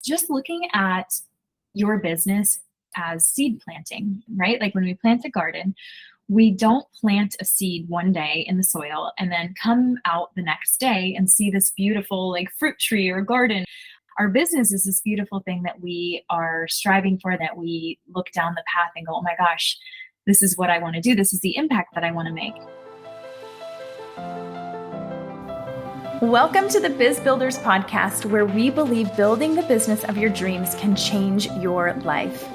just looking at your business as seed planting, right? Like when we plant a garden, we don't plant a seed one day in the soil and then come out the next day and see this beautiful like fruit tree or garden. Our business is this beautiful thing that we are striving for, that we look down the path and go, oh my gosh, this is what I want to do. This is the impact that I want to make. Welcome to the Biz Builders Podcast, where we believe building the business of your dreams can change your life.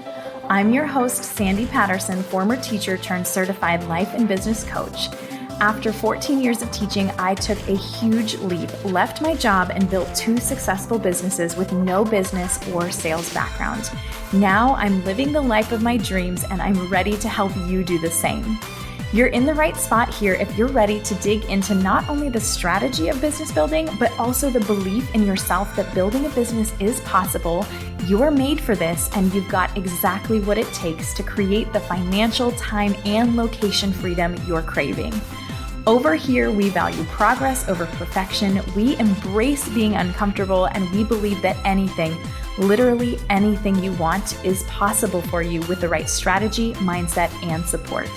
I'm your host, Sandy Patterson, former teacher turned certified life and business coach. After 14 years of teaching, I took a huge leap, left my job, and built 2 successful businesses with no business or sales background. Now I'm living the life of my dreams, and I'm ready to help you do the same. You're in the right spot here if you're ready to dig into not only the strategy of business building, but also the belief in yourself that building a business is possible. You're made for this, and you've got exactly what it takes to create the financial, time, and location freedom you're craving. Over here, we value progress over perfection. We embrace being uncomfortable, and we believe that anything, literally anything you want, is possible for you with the right strategy, mindset, and support.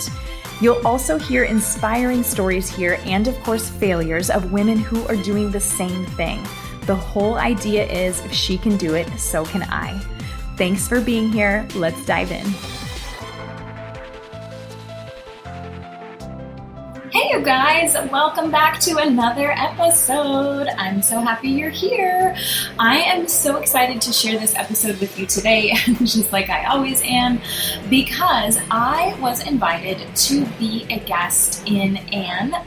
You'll also hear inspiring stories here and, of course, failures of women who are doing the same thing. The whole idea is if she can do it, so can I. Thanks for being here. Let's dive in. Hey, you guys, welcome back to another episode. I'm so happy you're here. I am so excited to share this episode with you today, just like I always am, because I was invited to be a guest in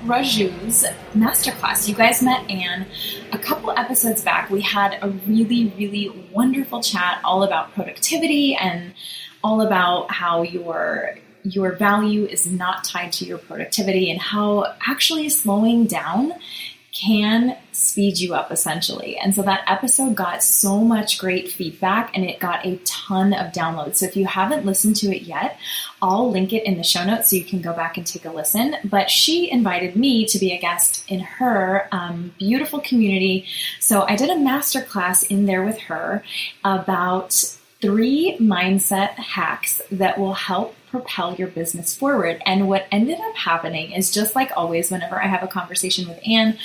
Rajoo's masterclass. You guys met Anne a couple episodes back. We had a really, really wonderful chat all about productivity and all about how your value is not tied to your productivity and how actually slowing down can speed you up essentially. And so that episode got so much great feedback and it got a ton of downloads. So if you haven't listened to it yet, I'll link it in the show notes so you can go back and take a listen. But she invited me to be a guest in her beautiful community. So I did a masterclass in there with her about 3 mindset hacks that will help propel your business forward. And what ended up happening is, just like always, whenever I have a conversation with Anne,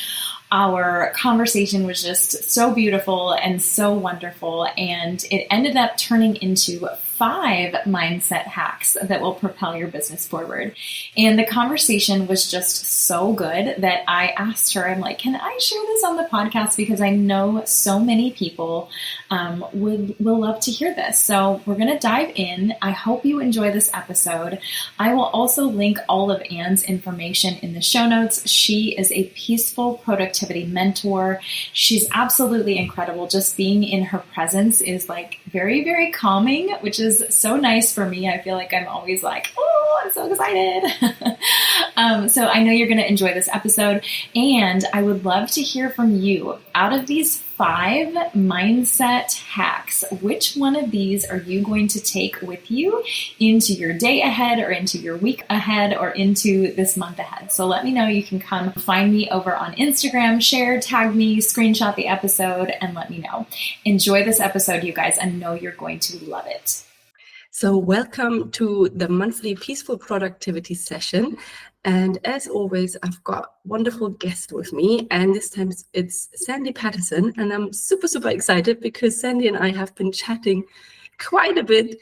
our conversation was just so beautiful and so wonderful. And it ended up turning into 5 mindset hacks that will propel your business forward. And the conversation was just so good that I asked her, I'm like, can I share this on the podcast? Because I know so many people will love to hear this. So we're going to dive in. I hope you enjoy this episode. I will also link all of Anne's information in the show notes. She is a peaceful productivity mentor. She's absolutely incredible. Just being in her presence is like very, very calming, which is so nice for me. I feel like I'm always like, oh, I'm so excited. So I know you're going to enjoy this episode, and I would love to hear from you. Out of these 5 mindset hacks, which one of these are you going to take with you into your day ahead, or into your week ahead, or into this month ahead? So let me know. You can come find me over on Instagram, share, tag me, screenshot the episode, and let me know. Enjoy this episode, you guys. I know you're going to love it. So welcome to the monthly Peaceful Productivity session. And as always, I've got wonderful guests with me. And this time it's Sandy Patterson. And I'm super, super excited because Sandy and I have been chatting quite a bit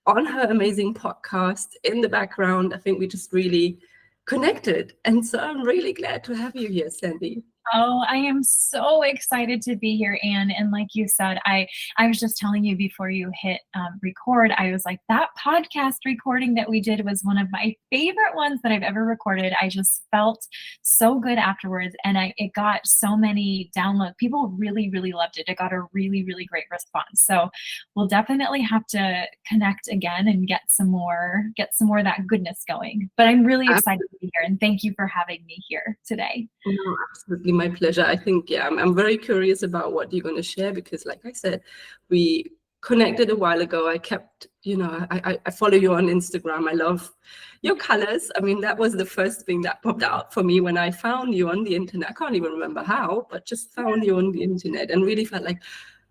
on her amazing podcast in the background. I think we just really connected. And so I'm really glad to have you here, Sandy. Oh, I am so excited to be here, Anne. And like you said, I was just telling you before you hit record, I was like, that podcast recording that we did was one of my favorite ones that I've ever recorded. I just felt so good afterwards. And it got so many downloads. People really, really loved it. It got a really, really great response. So we'll definitely have to connect again and get some more of that goodness going. But I'm really excited to be here. And thank you for having me here today. No, absolutely. My pleasure. I think, I'm very curious about what you're going to share because, like I said, we connected a while ago. I kept, I follow you on Instagram. I love your colors. I mean, that was the first thing that popped out for me when I found you on the internet. I can't even remember how, but just found you on the internet and really felt like,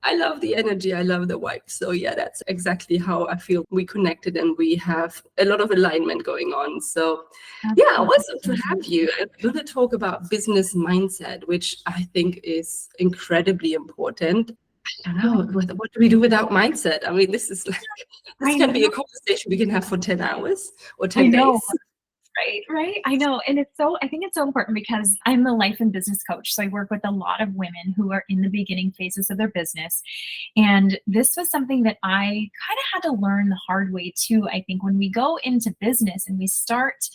I love the energy. I love the vibe. So yeah, that's exactly how I feel we connected and we have a lot of alignment going on. So yeah, awesome to have you. I'm going to talk about business mindset, which I think is incredibly important. I don't know, what do we do without mindset? I mean, this is like, this can be a conversation we can have for 10 hours or 10 days. Right. I know. And I think it's so important because I'm a life and business coach. So I work with a lot of women who are in the beginning phases of their business. And this was something that I kind of had to learn the hard way too. I think when we go into business and we start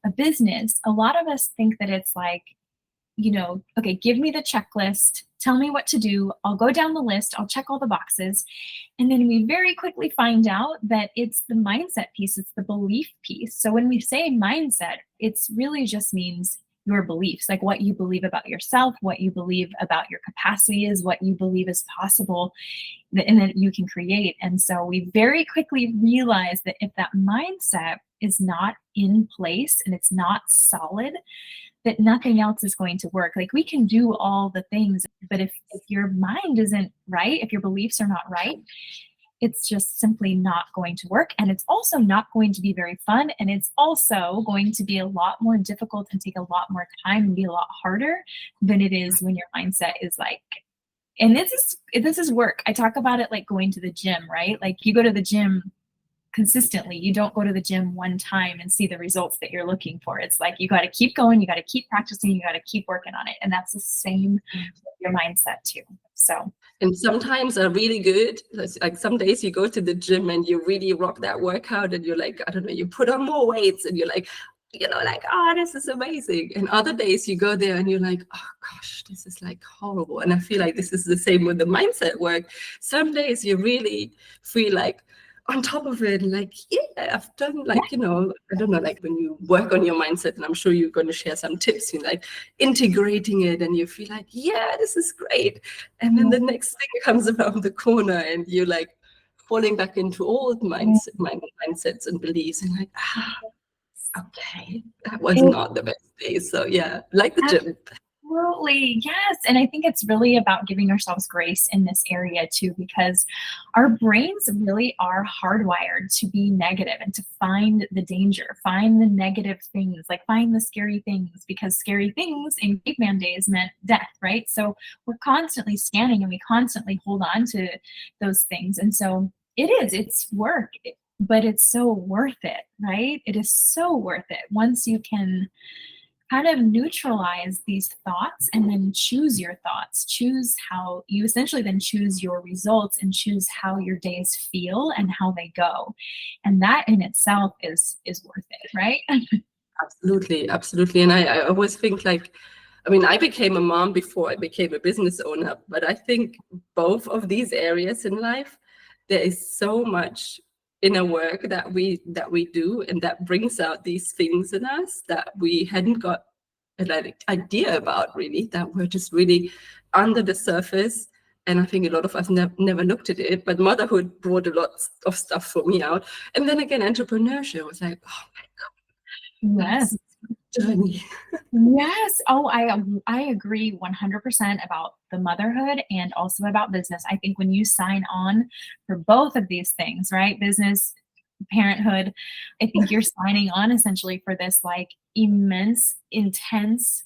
a business, a lot of us think that it's like, okay, give me the checklist, tell me what to do. I'll go down the list, I'll check all the boxes. And then we very quickly find out that it's the mindset piece, it's the belief piece. So when we say mindset, it's really just means your beliefs, like what you believe about yourself, what you believe about your capacity is, what you believe is possible and that you can create. And so we very quickly realize that if that mindset is not in place and it's not solid, that nothing else is going to work. Like we can do all the things, but if your mind isn't right, if your beliefs are not right, it's just simply not going to work. And it's also not going to be very fun. And it's also going to be a lot more difficult and take a lot more time and be a lot harder than it is when your mindset is like, and this is work. I talk about it like going to the gym, right? Like you go to the gym consistently. You don't go to the gym one time and see the results that you're looking for. It's like you got to keep going, you got to keep practicing, you got to keep working on it. And that's the same with your mindset too. So, and sometimes are really good. Like some days you go to the gym and you really rock that workout and you're like, I don't know, you put on more weights and you're like, oh, this is amazing. And other days you go there and you're like, oh gosh, this is like horrible. And I feel like this is the same with the mindset work. Some days you really feel like on top of it, like, yeah, I've done like, I don't know, like when you work on your mindset, and I'm sure you're going to share some tips, like integrating it and you feel like, yeah, this is great. And then the next thing comes around the corner and you're like falling back into old mindsets and beliefs and like, okay, that was not the best day. So yeah, like the gym. Absolutely. Yes. And I think it's really about giving ourselves grace in this area too, because our brains really are hardwired to be negative and to find the danger, find the negative things, like find the scary things, because scary things in caveman days meant death, right? So we're constantly scanning and we constantly hold on to those things. And so it's work, but it's so worth it, right? It is so worth it once you can kind of neutralize these thoughts and then choose your thoughts, choose how you essentially then choose your results and choose how your days feel and how they go. And that in itself is worth it, right? Absolutely. And I always think like, I mean, I became a mom before I became a business owner, but I think both of these areas in life, there is so much inner work that we do, and that brings out these things in us that we hadn't got an idea about, really, that were just really under the surface. And I think a lot of us never looked at it, but motherhood brought a lot of stuff for me out. And then again, entrepreneurship was like, oh my God. Yes. Journey. Yes. Oh, I agree 100% about the motherhood and also about business. I think when you sign on for both of these things, right? Business, parenthood, I think you're signing on essentially for this like immense, intense,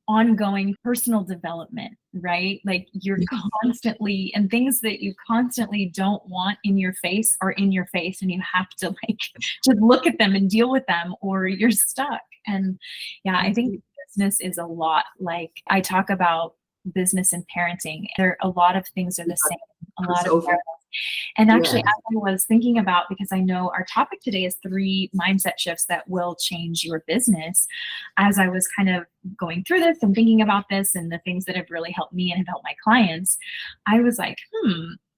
ongoing personal development, right? Like you're constantly, and things that you constantly don't want in your face are in your face, and you have to like just look at them and deal with them or you're stuck. And yeah, I think business is a lot like I talk about business and parenting. There are a lot of things are the same. A lot of and actually, as I was thinking about, because I know our topic today is 3 mindset shifts that will change your business. As I was kind of going through this and thinking about this and the things that have really helped me and have helped my clients, I was like,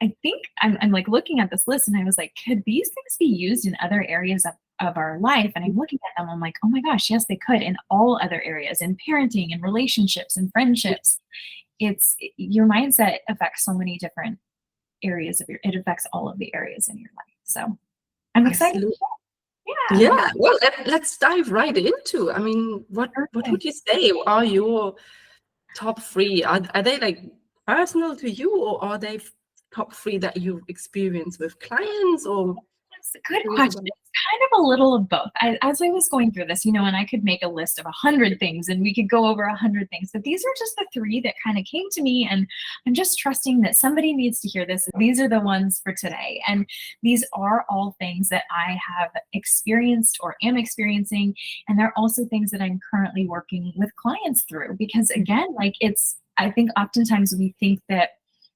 I think I'm like looking at this list and I was like, could these things be used in other areas of our life? And I'm looking at them, I'm like, oh my gosh, yes, they could, in all other areas, in parenting and relationships and friendships. It's your mindset affects so many different areas of it affects all of the areas in your life. So I'm excited. Yeah. Well, let's dive right into. I mean, what would you say are your top 3? Are they like personal to you, or are they top 3 that you've experienced with clients, or? That's a good question. It's kind of a little of both. As I was going through this, and I could make a list of 100 things and we could go over 100 things, but these are just the 3 that kind of came to me, and I'm just trusting that somebody needs to hear this. These are the ones for today. And these are all things that I have experienced or am experiencing. And they're also things that I'm currently working with clients through, because again, I think oftentimes we think that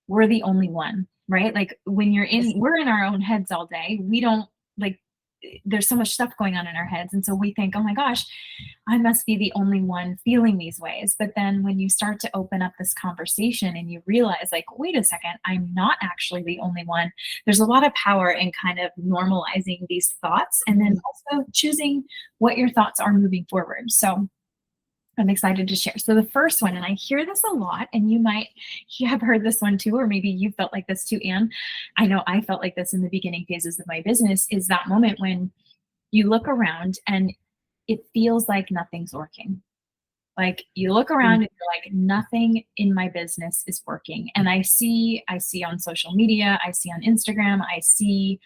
we're the only one, right? Like when we're in our own heads all day. We don't there's so much stuff going on in our heads. And so we think, oh my gosh, I must be the only one feeling these ways. But then when you start to open up this conversation and you realize wait a second, I'm not actually the only one. There's a lot of power in kind of normalizing these thoughts and then also choosing what your thoughts are moving forward. So I'm excited to share. So the first one, and I hear this a lot, and you might have heard this one too, or maybe you felt like this too, Anne. I know I felt like this in the beginning phases of my business, is that moment when you look around and it feels like nothing's working. Like you look around and you're like, nothing in my business is working. And I see on social media, I see on Instagram, I see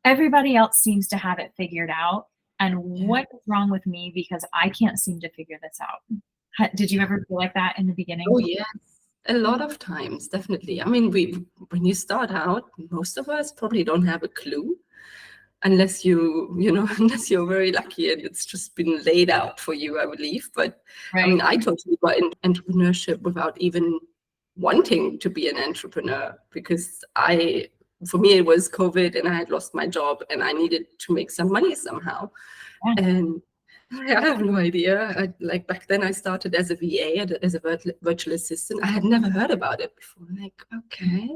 everybody else seems to have it figured out. And what is wrong with me because I can't seem to figure this out? Did you ever feel like that in the beginning? Oh, yes. A lot of times, definitely. I mean, when you start out, most of us probably don't have a clue unless unless you're very lucky and it's just been laid out for you, I believe. But right. I mean, I totally got into entrepreneurship without even wanting to be an entrepreneur, because for me, it was COVID and I had lost my job and I needed to make some money somehow. Yeah. And I have no idea. Back then I started as a VA, as a virtual assistant. I had never heard about it before. Okay,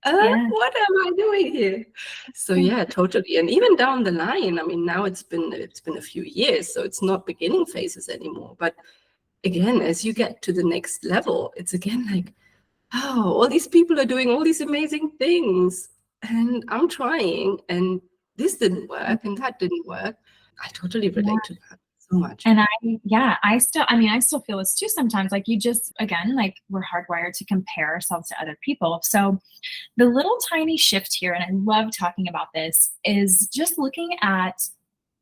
what am I doing here? So yeah, totally. And even down the line, I mean, now it's been a few years, so it's not beginning phases anymore. But again, as you get to the next level, it's again oh, all these people are doing all these amazing things. And I'm trying, and this didn't work, and that didn't work. I totally relate to that so much. And I still feel this too sometimes. You just, again, we're hardwired to compare ourselves to other people. So the little tiny shift here, and I love talking about this, is just looking at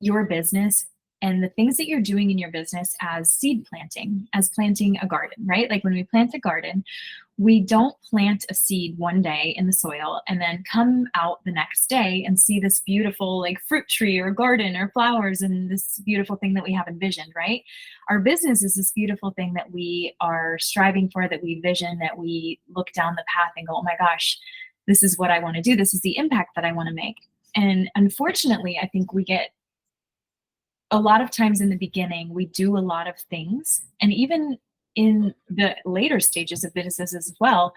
your business and the things that you're doing in your business as seed planting, as planting a garden, right? When we plant a garden, we don't plant a seed one day in the soil and then come out the next day and see this beautiful fruit tree or garden or flowers and this beautiful thing that we have envisioned, right? Our business is this beautiful thing that we are striving for, that we vision, that we look down the path and go, oh my gosh, this is what I want to do. This is the impact that I want to make. And unfortunately, I think we get a lot of times in the beginning, we do a lot of things, and even in the later stages of businesses as well,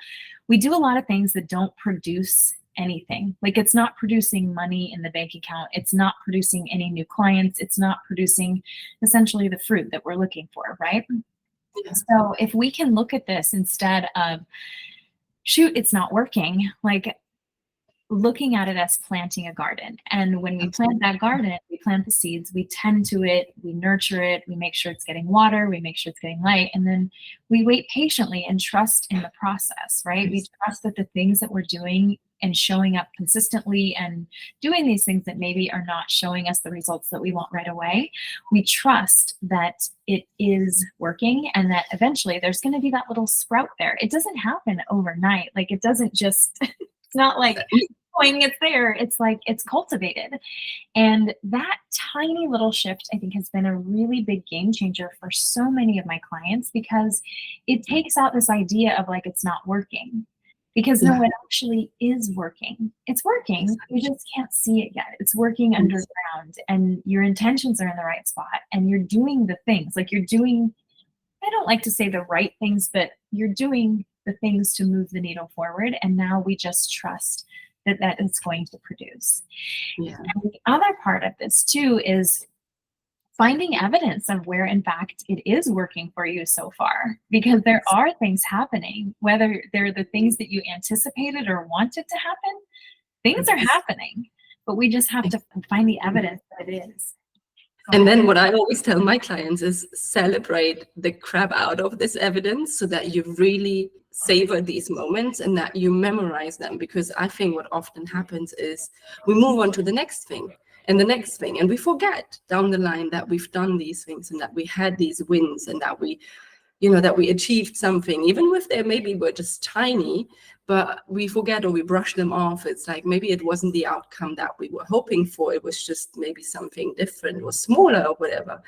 we do a lot of things that don't produce anything. It's not producing money in the bank account. It's not producing any new clients. It's not producing essentially the fruit that we're looking for, right? Yeah. So if we can look at this instead of, shoot, it's not working, looking at it as planting a garden. And when we plant that garden, we plant the seeds, we tend to it, we nurture it, we make sure it's getting water, we make sure it's getting light, and then we wait patiently and trust in the process, right? We trust that the things that we're doing and showing up consistently and doing these things that maybe are not showing us the results that we want right away, we trust that it is working and that eventually there's going to be that little sprout there. It doesn't happen overnight. It doesn't just, it's not it's there. It's it's cultivated. And that tiny little shift, I think, has been a really big game changer for so many of my clients, because it takes out this idea of it's not working. Because no, it actually is working. It's working. You just can't see it yet. It's working underground, and your intentions are in the right spot, and you're doing the things. You're doing, I don't like to say the right things, but you're doing the things to move the needle forward. And now we just trust that it's going to produce. Yeah. And the other part of this too is finding evidence of where in fact it is working for you so far, because there are things happening, whether they're the things that you anticipated or wanted to happen, things are happening, but we just have to find the evidence that it is. And then what I always tell my clients is celebrate the crap out of this evidence so that you really savor these moments and that you memorize them, because I think what often happens is we move on to the next thing and the next thing, and we forget down the line that we've done these things and that we had these wins and that we achieved something, even if they maybe were just tiny, but we forget or we brush them off. It's like maybe it wasn't the outcome that we were hoping for. It was just maybe something different or smaller or whatever.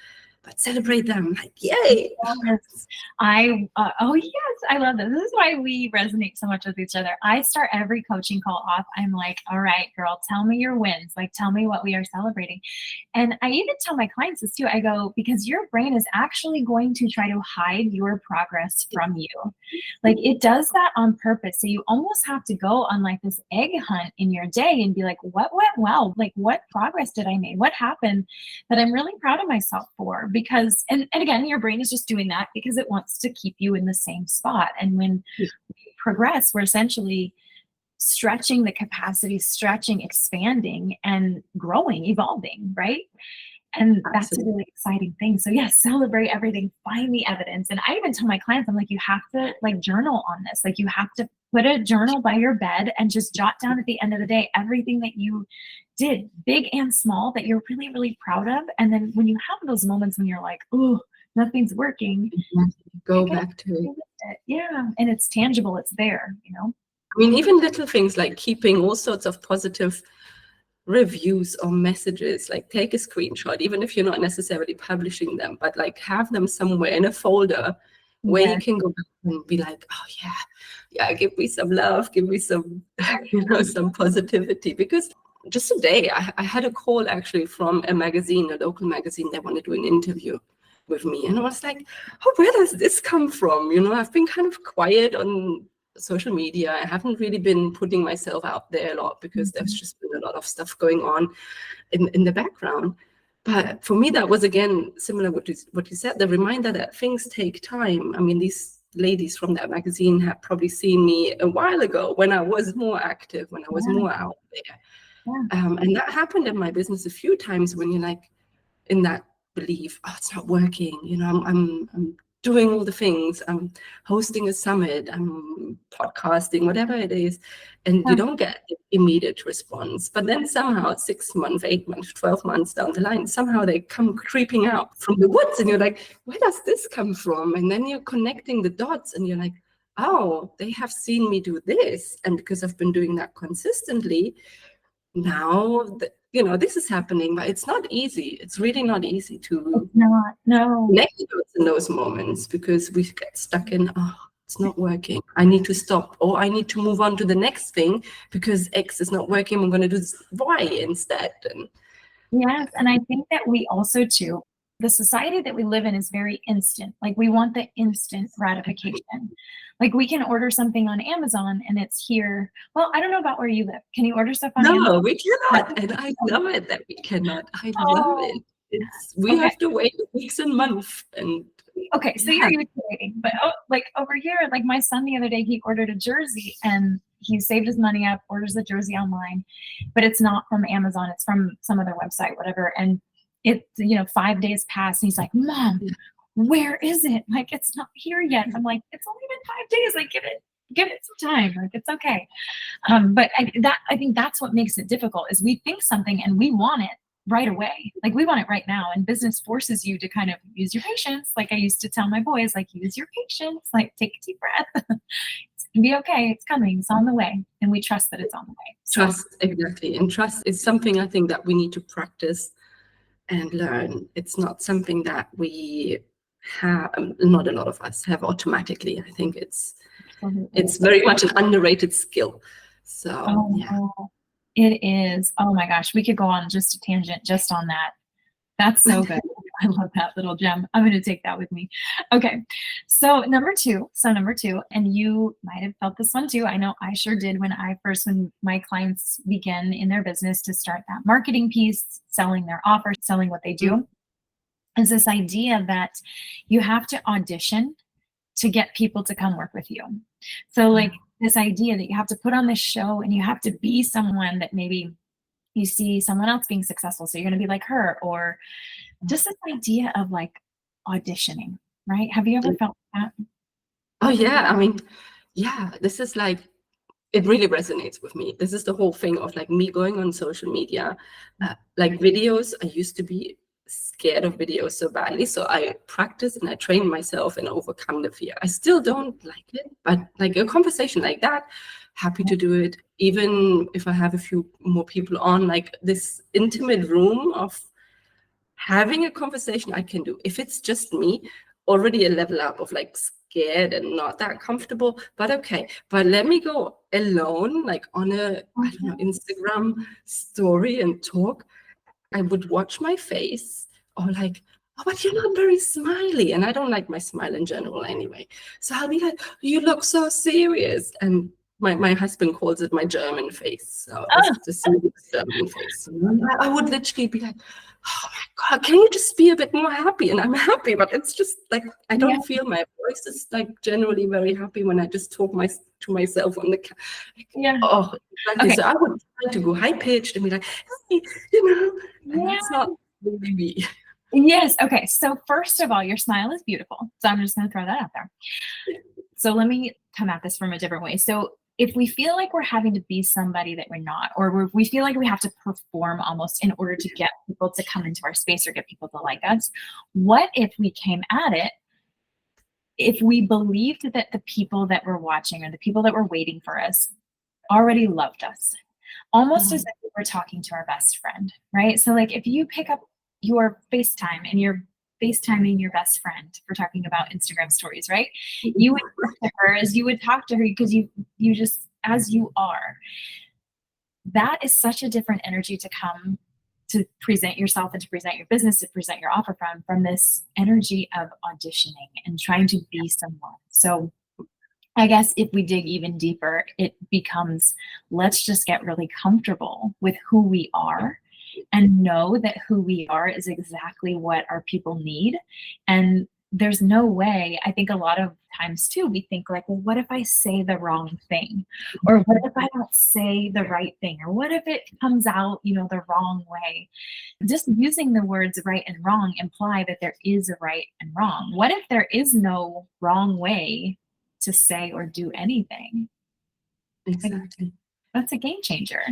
But celebrate them, like, yay. Yes. Oh yes, I love this. This is why we resonate so much with each other. I start every coaching call off. I'm like, all right, girl, tell me your wins. Like, tell me what we are celebrating. And I even tell my clients this too. I go, because your brain is actually going to try to hide your progress from you. Like, it does that on purpose. So you almost have to go on like this egg hunt in your day and be like, what went well? Like, what progress did I make? What happened that I'm really proud of myself for? Because, and again, your brain is just doing that because it wants to keep you in the same spot. And when we progress, we're essentially stretching the capacity, stretching, expanding, and growing, evolving, right? And that's a really exciting thing. So yes, celebrate everything, find the evidence. And I even tell my clients, I'm like, you have to like journal on this. Like, you have to put a journal by your bed and just jot down at the end of the day everything that you did, big and small, that you're really, really proud of. And then when you have those moments when you're like, oh, nothing's working, go back to it. Yeah. And it's tangible, it's there, you know? I mean, even little things like keeping all sorts of positive reviews or messages, like take a screenshot, even if you're not necessarily publishing them, but like have them somewhere in a folder where you can go back and be like, oh yeah, give me some love, give me some, some positivity. Because just today, I had a call actually from a magazine, a local magazine. They want to do an interview with me, and I was like, oh, where does this come from? I've been kind of quiet on social media. I haven't really been putting myself out there a lot because there's just been a lot of stuff going on in the background. But for me, that was, again, similar to what you said, the reminder that things take time. I mean, these ladies from that magazine have probably seen me a while ago when I was more active, when I was more out there. And that happened in my business a few times when you're like in that belief, oh, it's not working. I'm doing all the things. I'm hosting a summit. I'm podcasting, whatever it is. And you don't get immediate response. But then somehow 6 months, 8 months, 12 months down the line, somehow they come creeping out from the woods. And you're like, where does this come from? And then you're connecting the dots and you're like, oh, they have seen me do this. And because I've been doing that consistently, now this is happening. But it's not easy. It's really not easy to connect in those moments, because we get stuck in, oh, it's not working, I need to stop, or I need to move on to the next thing because X is not working, I'm going to do Y instead. And yes, and I think that we also too, the society that we live in is very instant. Like, we want the instant gratification. Like, we can order something on Amazon and it's here. Well, I don't know about where you live. Can you order stuff on Amazon? No, we cannot. And I love it that we cannot. I love it. We have to wait weeks and months. And okay, so you're used to waiting. But like over here, like my son the other day, he ordered a jersey and he saved his money up, orders the jersey online, but it's not from Amazon. It's from some other website, whatever. And it's, 5 days passed and he's like, Mom, where is it? Like, it's not here yet. I'm like, it's only been 5 days. Like, give it some time. Like, it's okay. But I think that's what makes it difficult, is we think something and we want it right away. Like, we want it right now. And business forces you to kind of use your patience. Like, I used to tell my boys, like, use your patience, like, take a deep breath. It's gonna be okay. It's coming. It's on the way. And we trust that it's on the way. Trust, exactly. And trust is something I think that we need to practice and learn. It's not something that we have, not a lot of us have automatically. I think it's very much an underrated skill. So it is. Oh my gosh, we could go on just a tangent just on that. That's so good. I love that little gem. I'm going to take that with me. Okay. So number two, and you might have felt this one too. I know I sure did when my clients begin in their business to start that marketing piece, selling their offer, selling what they do, is this idea that you have to audition to get people to come work with you. So like this idea that you have to put on this show and you have to be someone that maybe you see someone else being successful, so you're going to be like her, or just this idea of like auditioning, right? Have you ever felt that? Oh yeah, I mean, yeah, this is like, it really resonates with me. This is the whole thing of like me going on social media, like videos. I used to be scared of videos so badly, so I practice and I train myself and overcome the fear. I still don't like it, but like a conversation like that, happy to do it. Even if I have a few more people on, like this intimate room of having a conversation, I can do. If it's just me, already a level up of like scared and not that comfortable, but okay. But let me go alone, like on a, I don't know, Instagram story and talk. I would watch my face, or like, oh, but you're not very smiley. And I don't like my smile in general anyway. So I'll be like, you look so serious. And my husband calls it my German face. So it's the serious German face. So I would literally be like, oh my God, can you just be a bit more happy? And I'm happy, but it's just like, I don't feel my voice is like generally very happy when I just talk to myself on the oh, exactly. Okay. So I would try to go high pitched and be like, hey, you know, and that's not really me. Yes. Okay. So first of all, your smile is beautiful. So I'm just going to throw that out there. So let me come at this from a different way. So if we feel like we're having to be somebody that we're not, or we feel like we have to perform almost in order to get people to come into our space or get people to like us, what if we came at it, if we believed that the people that were watching or the people that were waiting for us already loved us, almost as if we were talking to our best friend, right? So like if you pick up your FaceTime and you're FaceTiming your best friend, we're talking about Instagram stories, right? You would talk to her as you would talk to her because you just, as you are. That is such a different energy to come to present yourself and to present your business, to present your offer from this energy of auditioning and trying to be someone. So I guess if we dig even deeper, it becomes, let's just get really comfortable with who we are and know that who we are is exactly what our people need. And there's no way, I think a lot of times too, we think like, well, what if I say the wrong thing? Or what if I don't say the right thing? Or what if it comes out, the wrong way? Just using the words right and wrong imply that there is a right and wrong. What if there is no wrong way to say or do anything? Exactly. That's a game changer.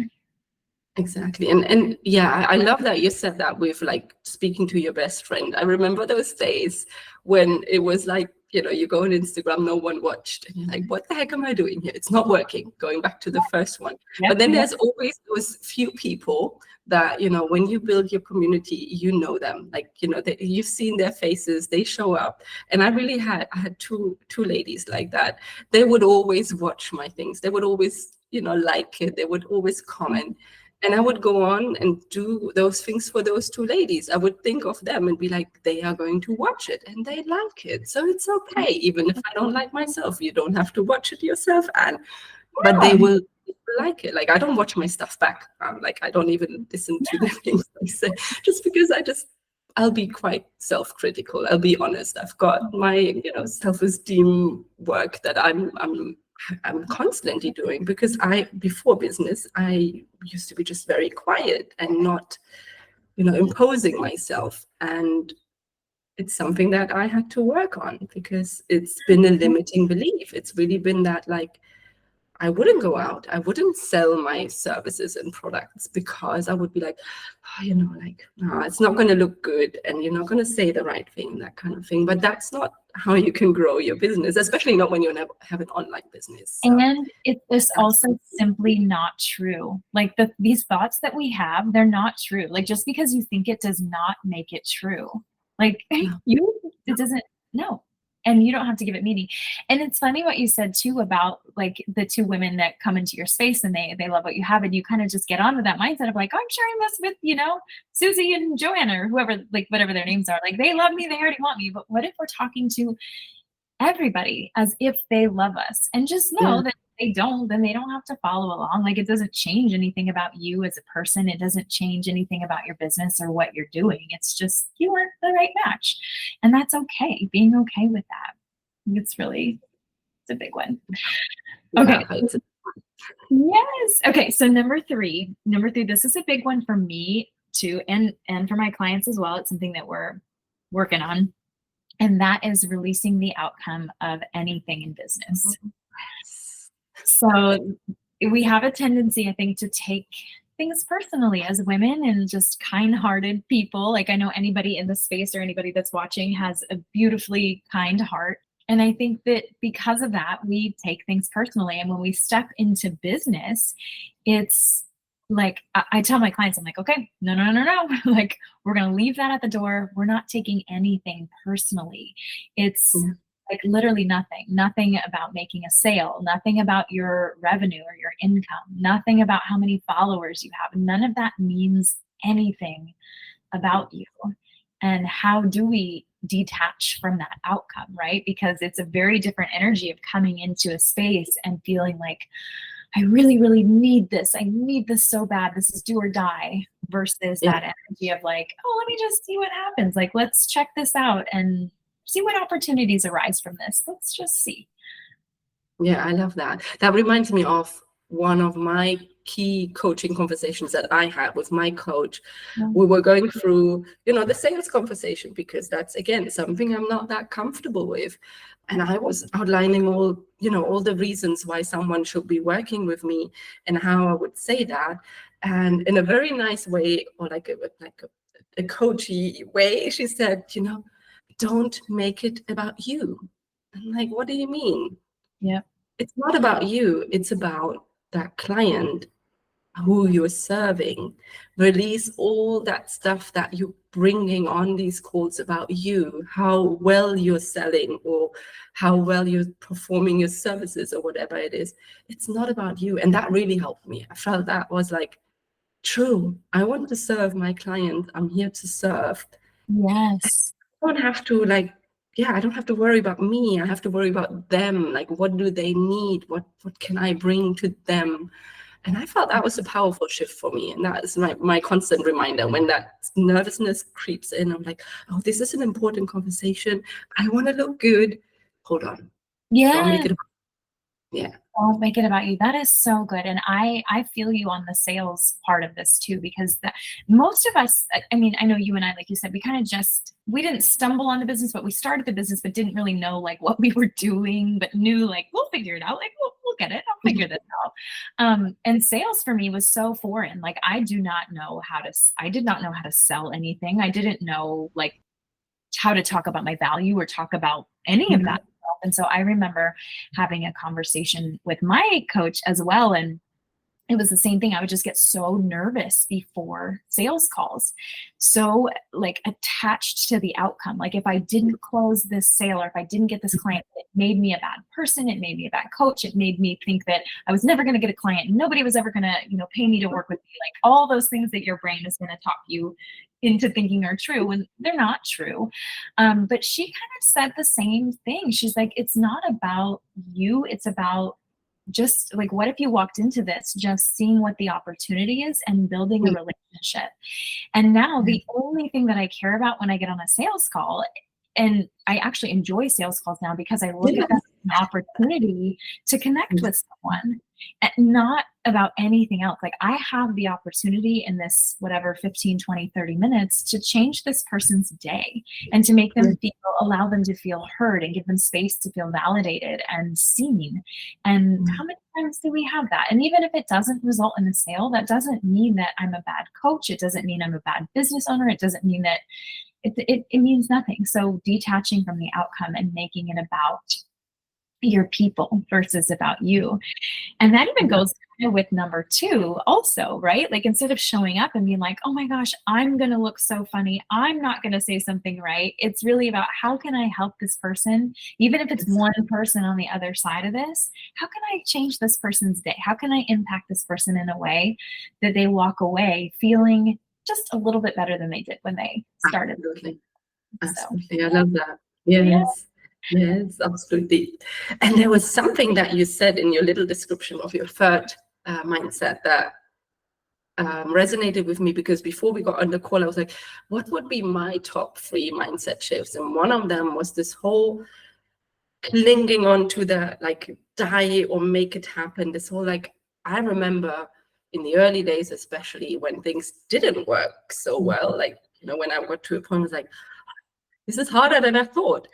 Exactly. And yeah, I love that you said that with like speaking to your best friend. I remember those days when it was like, you go on Instagram, no one watched, and you're like, what the heck am I doing here? It's not working. Going back to the first one. But then there's always those few people that, when you build your community, you know them. Like, you've seen their faces, they show up. And I had two ladies like that. They would always watch my things. They would always, like it. They would always comment. And I would go on and do those things for those two ladies. I would think of them and be like, they are going to watch it and they like it. So it's okay. Even if I don't like myself, you don't have to watch it yourself, Anne. But they will like it. Like, I don't watch my stuff back. Like, I don't even listen to the things I say, just because I'll be quite self-critical. I'll be honest. I've got my, self-esteem work that I'm constantly doing, because before business, I used to be just very quiet and not, imposing myself. And it's something that I had to work on, because it's been a limiting belief. It's really been that, like, I wouldn't go out. I wouldn't sell my services and products, because I would be like, no, it's not going to look good, and you're not going to say the right thing, that kind of thing. But that's not how you can grow your business, especially not when you have an online business. So. And it's also simply not true. Like these thoughts that we have, they're not true. Like just because you think it does not make it true. Like it doesn't, no. And you don't have to give it meaning. And it's funny what you said too about like the two women that come into your space and they love what you have, and you kind of just get on with that mindset of like, I'm sharing this with, Susie and Joanna or whoever, like whatever their names are. Like they love me, they already want me. But what if we're talking to everybody as if they love us, and just know that if they don't, then they don't have to follow along. Like it doesn't change anything about you as a person. It doesn't change anything about your business or what you're doing. It's just you weren't the right match, and that's okay. Being okay with that. It's a big one. Okay. Yes. Okay. So number three, this is a big one for me too. And for my clients as well. It's something that we're working on. And that is releasing the outcome of anything in business. So we have a tendency, I think, to take things personally as women and just kind-hearted people. Like, I know anybody in the space or anybody that's watching has a beautifully kind heart. And I think that because of that, we take things personally. And when we step into business, it's like I tell my clients, I'm like, okay, no. Like, we're going to leave that at the door. We're not taking anything personally. It's like literally nothing about making a sale, nothing about your revenue or your income, nothing about how many followers you have. None of that means anything about you. And how do we detach from that outcome, right? Because it's a very different energy of coming into a space and feeling like, I really, really need this. I need this so bad. This is do or die versus that energy of like, oh, let me just see what happens. Like, let's check this out and see what opportunities arise from this. Let's just see. Yeah, I love that. That reminds me of one of my key coaching conversations that I had with my coach. We were going through, the sales conversation, because that's, again, something I'm not that comfortable with. And I was outlining all the reasons why someone should be working with me and how I would say that. And in a very nice way, or like a coachy way, she said, don't make it about you. I'm like, what do you mean? Yeah. It's not about you. It's about that client who you're serving. Release all that stuff that you're bringing on these calls about you, how well you're selling or how well you're performing your services or whatever it is. It's not about you. And that really helped me. I felt that was like, true. I want to serve my client. I'm here to serve. Yes. I don't have to I don't have to worry about me. I have to worry about them. Like, what do they need? What can I bring to them? And I felt that was a powerful shift for me. And that is my constant reminder when that nervousness creeps in. I'm like, oh, this is an important conversation. I want to look good. Hold on. Don't make it about Don't make it about you. That is so good. And I feel you on the sales part of this too, because most of us, I mean, I know you and I, like you said, we didn't stumble on the business, but we started the business, but didn't really know like what we were doing, but knew like, we'll figure it out. Like, we'll get it. I'll figure this out. And sales for me was so foreign. Like, I did not know how to sell anything. I didn't know like how to talk about my value or talk about any of that. And so I remember having a conversation with my coach as well. And it was the same thing. I would just get so nervous before sales calls, so like attached to the outcome. Like, if I didn't close this sale or if I didn't get this client, it made me a bad person. It made me a bad coach. It made me think that I was never going to get a client. Nobody was ever going to, pay me to work with me. Like, all those things that your brain is going to talk you into thinking are true when they're not true. But she kind of said the same thing. She's like, it's not about you. It's about just like, what if you walked into this just seeing what the opportunity is and building a relationship? And now the only thing that I care about when I get on a sales call, and I actually enjoy sales calls now because I look at that as an opportunity to connect with someone, and not about anything else. Like, I have the opportunity in this, whatever, 15, 20, 30 minutes to change this person's day and to make them allow them to feel heard and give them space to feel validated and seen. And how many times do we have that? And even if it doesn't result in a sale, that doesn't mean that I'm a bad coach. It doesn't mean I'm a bad business owner. It doesn't mean that it means nothing. So detaching from the outcome and making it about your people versus about you. And that even goes with number 2 also, right? Like, instead of showing up and being like, oh my gosh, I'm going to look so funny, I'm not going to say something right. It's really about, how can I help this person? Even if it's one person on the other side of this, how can I change this person's day? How can I impact this person in a way that they walk away feeling just a little bit better than they did when they started? Absolutely. I love that. Yes, absolutely. And there was something that you said in your little description of your third mindset that resonated with me, because before we got on the call, I was like, what would be my top 3 mindset shifts? And one of them was this whole clinging on to the like die or make it happen. This whole I remember in the early days, especially when things didn't work so well, when I got to a point, I was like, this is harder than I thought.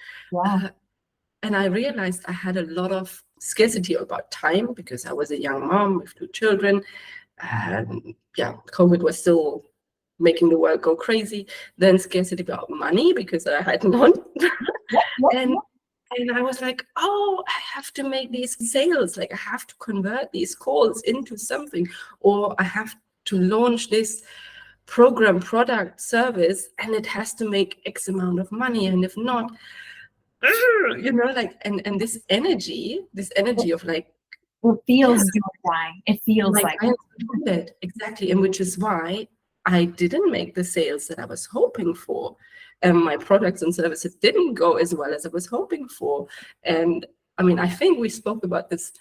And I realized I had a lot of scarcity about time because I was a young mom with 2 children. And COVID was still making the world go crazy. Then scarcity about money because I had none. and and I was like, oh, I have to make these sales. Like I have to convert these calls into something, or I have to launch this program, product, service, and it has to make X amount of money. And if not, like, and this energy of like, It feels your why. It feels like like I understand it exactly, and which is why I didn't make the sales that I was hoping for, and my products and services didn't go as well as I was hoping for. And I mean, I think we spoke about this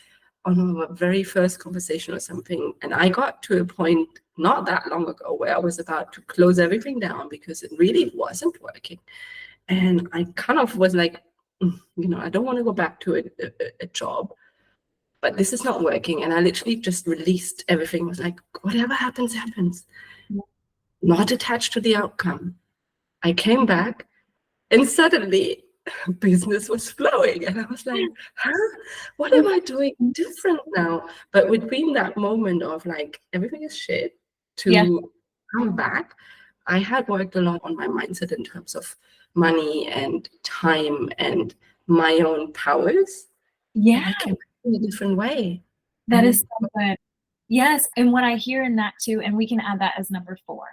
on our very first conversation or something, and I got to a point not that long ago where I was about to close everything down because it really wasn't working, and I kind of was like, I don't want to go back to a job, but this is not working. And I literally just released everything. It was like, whatever happens, happens. Not attached to the outcome. I came back and suddenly business was flowing. And I was like, what am I doing different now? But between that moment of like, everything is shit to come back, I had worked a lot on my mindset in terms of money and time and my own powers. Yeah. And I came back in a different way. That is so good. Yes. And what I hear in that too, and we can add that as number 4.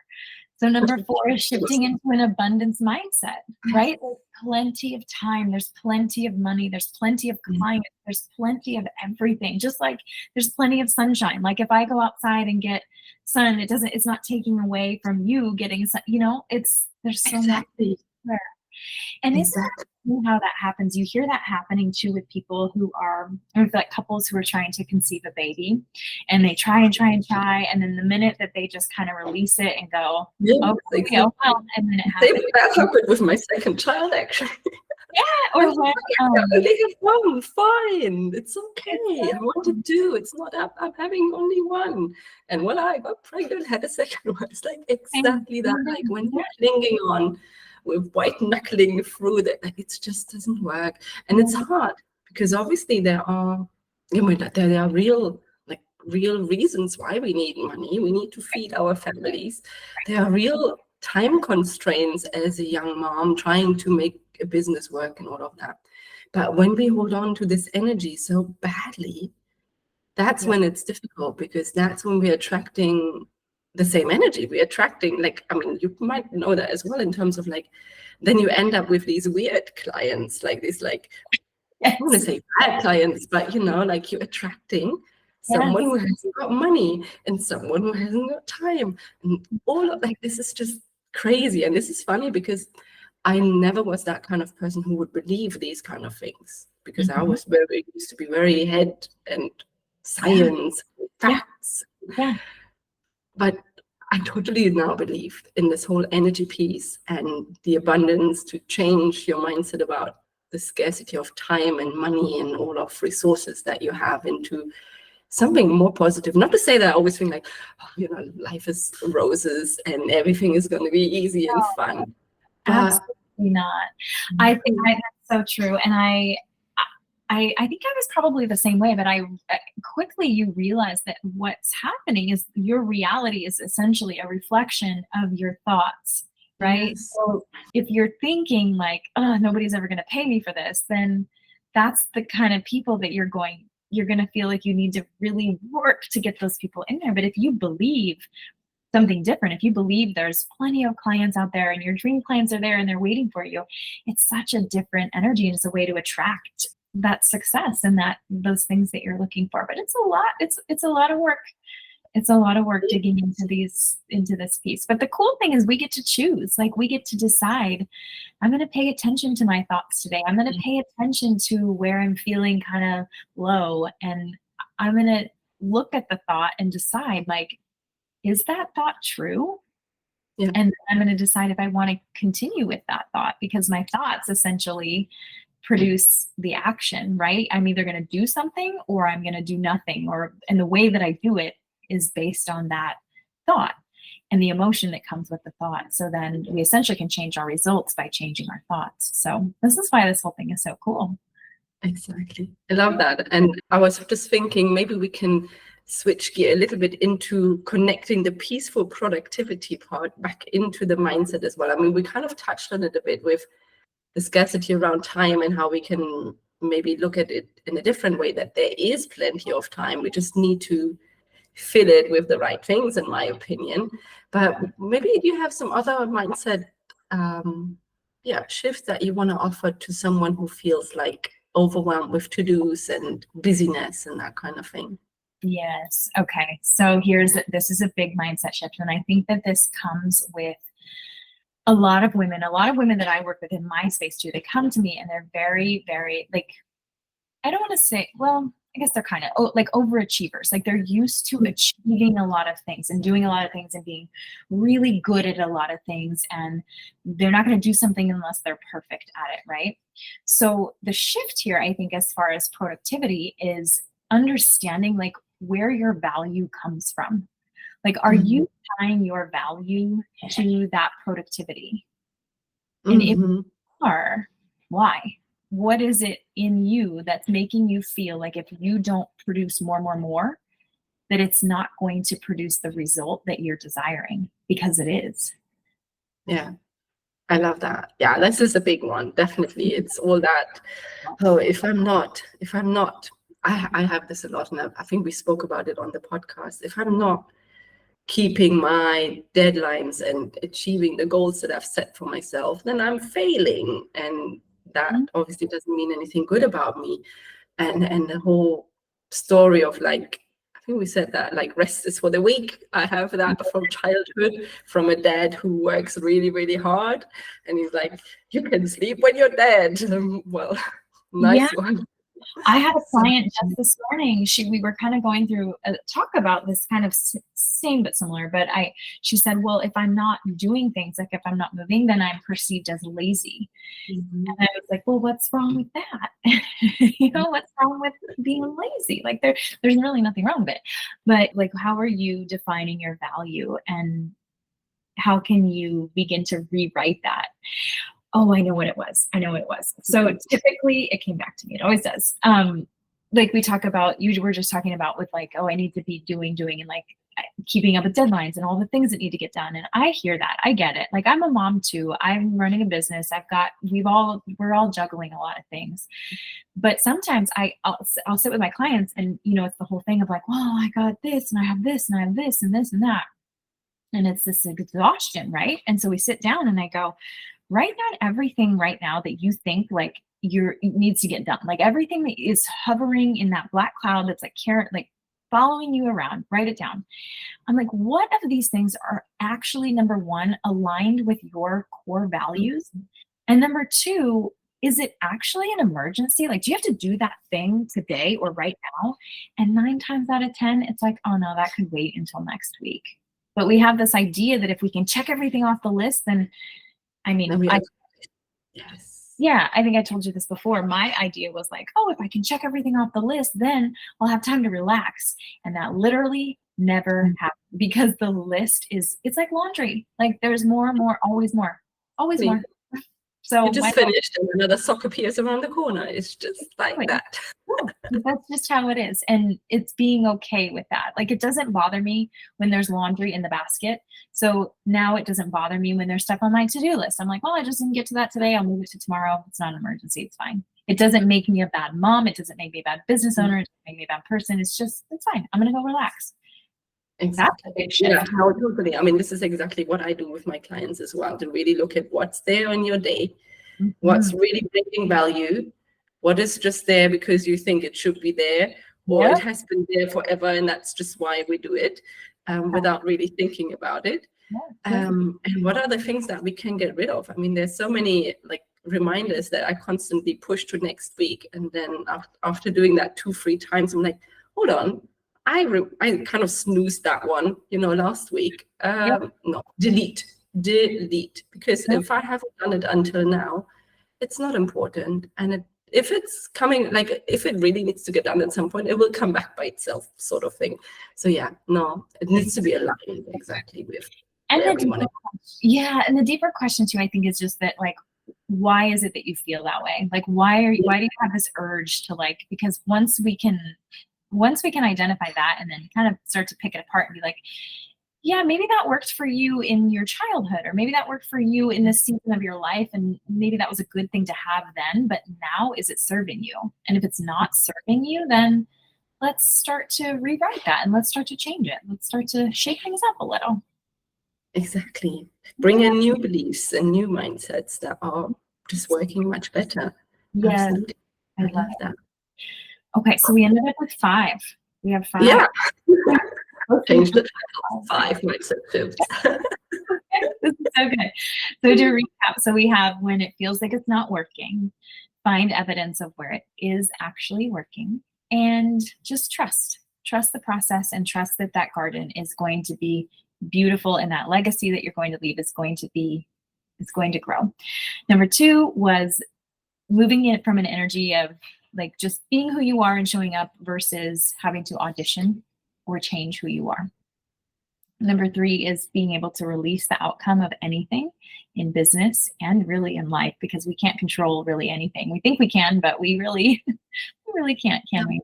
So number 4 is shifting into an abundance mindset, right? There's plenty of time. There's plenty of money. There's plenty of clients. There's plenty of everything. Just like there's plenty of sunshine. Like if I go outside and get sun, it's not taking away from you getting sun, there's so much there. And isn't that how that happens? You hear that happening too with people who are, or like couples who are trying to conceive a baby, and they try and try and try, and then the minute that they just kind of release it and go, and then it happens. That happened with my second child, actually. Yeah, or when they have one, fine, it's okay. I want to do. It's not up. I'm having only one, and when I got pregnant, had a second one. It's like exactly that. Like when you're clinging on with white knuckling through that, it just doesn't work, and it's hard because obviously there are real reasons why we need money. We need to feed our families. There are real time constraints as a young mom trying to make a business work and all of that. But when we hold on to this energy so badly, that's when it's difficult, because that's when we're attracting the same energy. We're attracting, you might know that as well, in terms of then you end up with these weird clients, like this, I don't want to say bad clients, but you're attracting someone who hasn't got money and someone who hasn't got time, and all of this is just crazy. And this is funny because I never was that kind of person who would believe these kind of things, because I was used to be very head and science, facts. But I totally now believe in this whole energy piece and the abundance, to change your mindset about the scarcity of time and money and all of resources that you have into something more positive. Not to say that I always think life is roses and everything is going to be easy and fun. Absolutely not. I think that's so true. And I think I was probably the same way, but I quickly you realize that what's happening is your reality is essentially a reflection of your thoughts, right? Yes. So if you're thinking like, oh, nobody's ever going to pay me for this, then that's the kind of people that you're going to feel like you need to really work to get those people in there. But if you believe something different, if you believe there's plenty of clients out there and your dream clients are there and they're waiting for you, it's such a different energy, and it's a way to attract that success and those things that you're looking for. But it's a lot of work. It's a lot of work digging into this piece. But the cool thing is we get to choose. We get to decide, I'm going to pay attention to my thoughts today. I'm going to pay attention to where I'm feeling kind of low, and I'm going to look at the thought and decide, is that thought true? Yeah. And I'm going to decide if I want to continue with that thought, because my thoughts essentially produce the action, right? I'm either going to do something or I'm going to do nothing, and the way that I do it is based on that thought and the emotion that comes with the thought. So then we essentially can change our results by changing our thoughts. So this is why this whole thing is so cool. Exactly. I love that. And I was just thinking maybe we can switch gear a little bit into connecting the peaceful productivity part back into the mindset as well. I mean, we kind of touched on it a bit with the scarcity around time and how we can maybe look at it in a different way, that there is plenty of time. We just need to fill it with the right things, in my opinion. But maybe you have some other mindset shifts that you want to offer to someone who feels like overwhelmed with to-dos and busyness and that kind of thing. Yes. Okay. So this is a big mindset shift. And I think that this comes with a lot of women that I work with in my space too. They come to me and they're very, very like, I don't want to say, well, I guess they're kind of like overachievers. Like they're used to achieving a lot of things and doing a lot of things and being really good at a lot of things. And they're not going to do something unless they're perfect at it, right? So the shift here, I think, as far as productivity is understanding like where your value comes from. Like, are you tying your value to that productivity? And if you are, why? What is it in you that's making you feel like if you don't produce more, that it's not going to produce the result that you're desiring? Because it is. Yeah, I love that. Yeah, this is a big one. Definitely. It's all that, oh, if I'm not, I have this a lot, and I think we spoke about it on the podcast. If I'm not keeping my deadlines and achieving the goals that I've set for myself, then I'm failing. And that obviously doesn't mean anything good about me. And the whole story of like, I think we said that like rest is for the weak. I have that from childhood, from a dad who works really, really hard. And he's like, you can sleep when you're dead. Well, nice one. I had a client just this morning. We were kind of going through a talk about this kind of same but similar. But she said, well, if I'm not doing things, like if I'm not moving, then I'm perceived as lazy. And I was like, well, what's wrong with that? What's wrong with being lazy? Like there's really nothing wrong with it. But like, how are you defining your value, and how can you begin to rewrite that? Oh, I know what it was. So typically it came back to me. It always does. Like we talk about, you were just talking about with like, oh, I need to be doing and like keeping up with deadlines and all the things that need to get done. And I hear that. I get it. Like I'm a mom too. I'm running a business. We're all juggling a lot of things. But sometimes I'll sit with my clients and, it's the whole thing of like, well, I got this and I have this and I have this and this and that. And it's this exhaustion, right? And so we sit down and I go, write down everything right now that you think like it needs to get done. Like everything that is hovering in that black cloud that's like following you around, write it down. I'm like, what of these things are actually, number one, aligned with your core values? And number two, is it actually an emergency? Like, do you have to do that thing today or right now? And 9 times out of 10, it's like, oh no, that could wait until next week. But we have this idea that if we can check everything off the list, then yeah, I think I told you this before. My idea was like, oh, if I can check everything off the list, then I'll have time to relax. And that literally never happened, because the list it's like laundry. Like there's more, always more. So you just finished and another sock appears around the corner. It's just like that. That's just how it is. And it's being okay with that. Like it doesn't bother me when there's laundry in the basket. So now it doesn't bother me when there's stuff on my to-do list. I'm like, well, I just didn't get to that today. I'll move it to tomorrow. It's not an emergency. It's fine. It doesn't make me a bad mom. It doesn't make me a bad business owner. It doesn't make me a bad person. It's fine. I'm going to go relax. Exactly. Yeah, totally. I mean, this is exactly what I do with my clients as well, to really look at what's there in your day, what's really bringing value, what is just there because you think it should be there, or it has been there forever and that's just why we do it, without really thinking about it. And what are the things that we can get rid of? I mean, there's so many like reminders that I constantly push to next week. And then after doing that 2-3 times, I'm like, hold on. I kind of snoozed that one, last week. No, delete. Because if I haven't done it until now, it's not important. And if it's coming, like if it really needs to get done at some point, it will come back by itself, sort of thing. So yeah, no, it needs to be aligned exactly with. And the deeper question too, I think, is just that like, why is it that you feel that way? Like, why do you have this urge to like, because once we can identify that and then kind of start to pick it apart and be like, yeah, maybe that worked for you in your childhood, or maybe that worked for you in this season of your life. And maybe that was a good thing to have then, but now is it serving you? And if it's not serving you, then let's start to rewrite that and let's start to change it. Let's start to shake things up a little. Exactly. Bring in new beliefs and new mindsets that are just working much better. Yes. Absolutely. I love that. Okay, so we ended up with 5. We have 5. Yeah. Change the title. 5 mindset shifts. This is so good. So to recap, so we have when it feels like it's not working, find evidence of where it is actually working, and just trust the process and trust that that garden is going to be beautiful and that legacy that you're going to leave is going to grow. Number 2 was moving it from an energy of like just being who you are and showing up versus having to audition or change who you are. Number 3 is being able to release the outcome of anything in business and really in life, because we can't control really anything. We think we can, but we really can't, can we?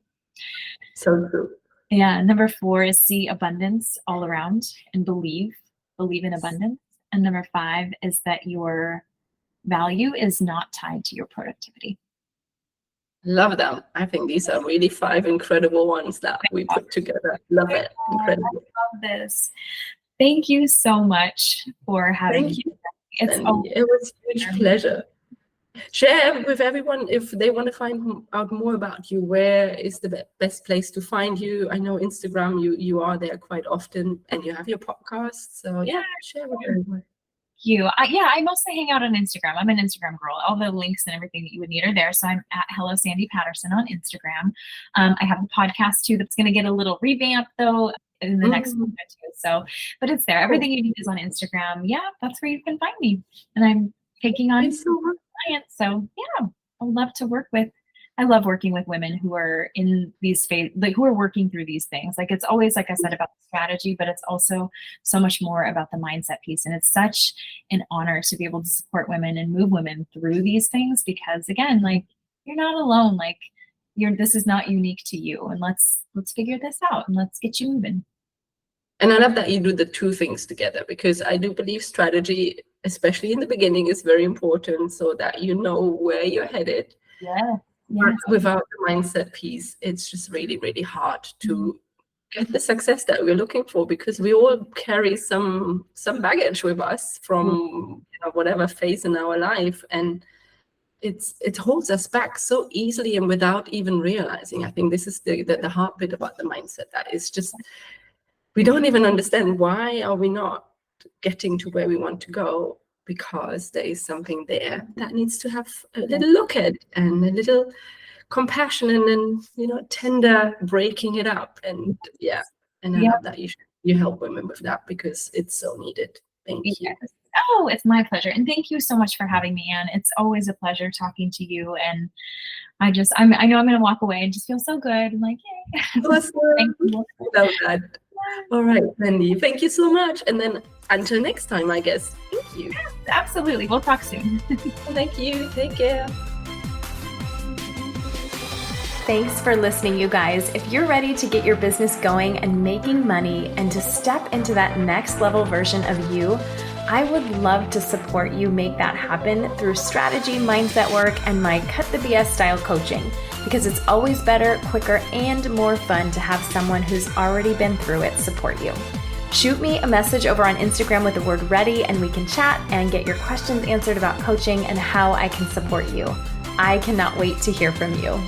So true. Yeah. Number 4 is see abundance all around and believe in abundance. And number 5 is that your value is not tied to your productivity. Love them. I think these are really 5 incredible ones that we put together. Love it. Incredible. I love this. Thank you so much for having me. It was a huge pleasure. Share with everyone if they want to find out more about you. Where is the best place to find you? I know Instagram, you are there quite often, and you have your podcast. So yeah, share with everyone. I mostly hang out on Instagram. I'm an Instagram girl. All the links and everything that you would need are there. So I'm at Hello Sandy Patterson on Instagram. I have a podcast too that's going to get a little revamp though in the next month or two. So, but it's there. Everything you need is on Instagram. Yeah, that's where you can find me. And I'm taking on clients. So yeah, I love to work with. I love working with women who are in these who are working through these things. Like it's always, like I said, about the strategy, but it's also so much more about the mindset piece. And it's such an honor to be able to support women and move women through these things, because again, like you're not alone. Like this is not unique to you. And let's figure this out and let's get you moving. And I love that you do the 2 things together, because I do believe strategy, especially in the beginning, is very important so that you know where you're headed. Yeah. But without the mindset piece, it's just really, really hard to get the success that we're looking for, because we all carry some baggage with us from whatever phase in our life, and it holds us back so easily and without even realizing. I think this is the hard bit about the mindset, that is just we don't even understand why are we not getting to where we want to go, because there is something there that needs to have a little look at and a little compassion and then tender breaking it up. And I love that you help women with that, because it's so needed. Thank you. Oh, it's my pleasure. And thank you so much for having me, Anne. It's always a pleasure talking to you. And I know I'm going to walk away and just feel so good. I'm like, yay. Awesome. Thank you. Love that. All right, Sandy, thank you so much. And then until next time, I guess. Thank you. Yes, absolutely. We'll talk soon. Thank you. Take care. Thanks for listening, you guys. If you're ready to get your business going and making money and to step into that next level version of you, I would love to support you make that happen through strategy, mindset work, and my Cut the BS style coaching, because it's always better, quicker, and more fun to have someone who's already been through it support you. Shoot me a message over on Instagram with the word ready, and we can chat and get your questions answered about coaching and how I can support you. I cannot wait to hear from you.